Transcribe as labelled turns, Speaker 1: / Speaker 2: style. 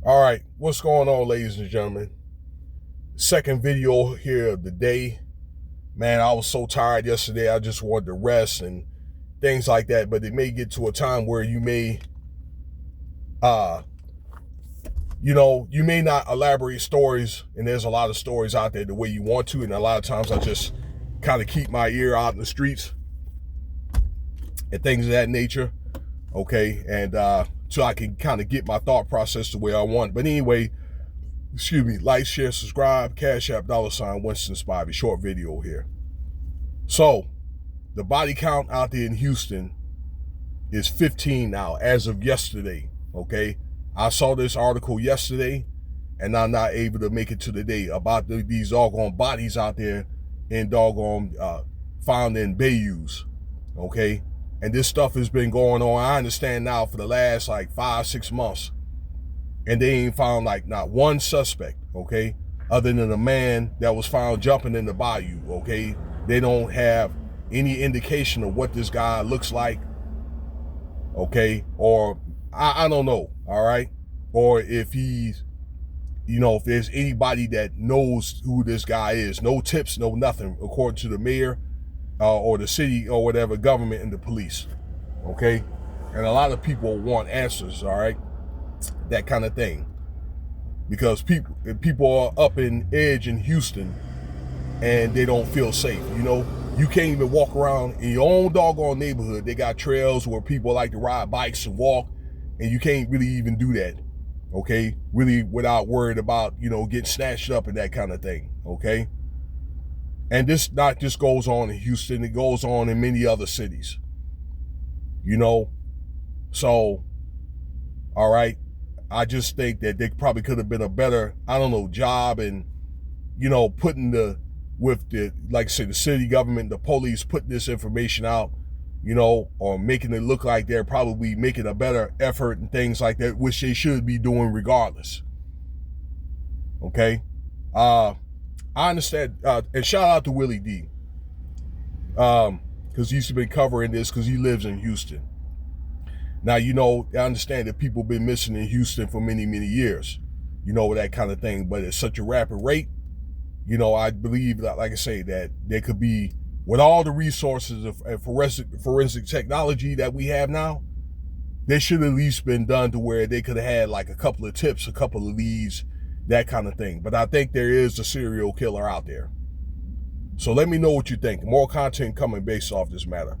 Speaker 1: All right, what's going on, ladies and gentlemen? Second video here of the day. Man, I was so tired yesterday. I just wanted to rest and things like that. But it may get to a time where you may, uh, you may not elaborate stories, and there's a lot of stories out there the way you want to, and a lot of times I just kind of keep my ear out in the streets and things of that nature. Okay, and so I can kind of get my thought process the way I want. But anyway, excuse me, like, share, subscribe, Cash App, $ Winston Spivey, short video here. So, the body count out there in Houston is 15 now, as of yesterday, okay? I saw this article yesterday, and I'm not able to make it to the day about these doggone bodies out there in doggone, found in Bayous, okay? And this stuff has been going on, I understand now, for the last like 5-6 months. And they ain't found like not one suspect, okay, other than a man that was found jumping in the bayou, okay? They don't have any indication of what this guy looks like, okay? Or I don't know, all right? Or if he's, if there's anybody that knows who this guy is. No tips, no nothing, according to the mayor or the city or whatever, government and the police, okay? And a lot of people want answers, all right? That kind of thing, because people are up in edge in Houston and they don't feel safe. You can't even walk around in your own doggone neighborhood. They got trails where people like to ride bikes and walk, and you can't really even do that, okay, really, without worried about getting snatched up and that kind of thing, okay? And this not just goes on in Houston, it goes on in many other cities, so all right, I just think that they probably could have been a better, job in, putting like I said, the city government, the police, putting this information out, or making it look like they're probably making a better effort and things like that, which they should be doing regardless. Okay? I understand, and shout out to Willie D, because he's been covering this because he lives in Houston. Now, I understand that people have been missing in Houston for many, many years, that kind of thing. But at such a rapid rate, I believe that, like I say, that there could be, with all the resources of forensic technology that we have now, they should at least been done to where they could have had like a couple of tips, a couple of leads, that kind of thing. But I think there is a serial killer out there. So let me know what you think. More content coming based off this matter.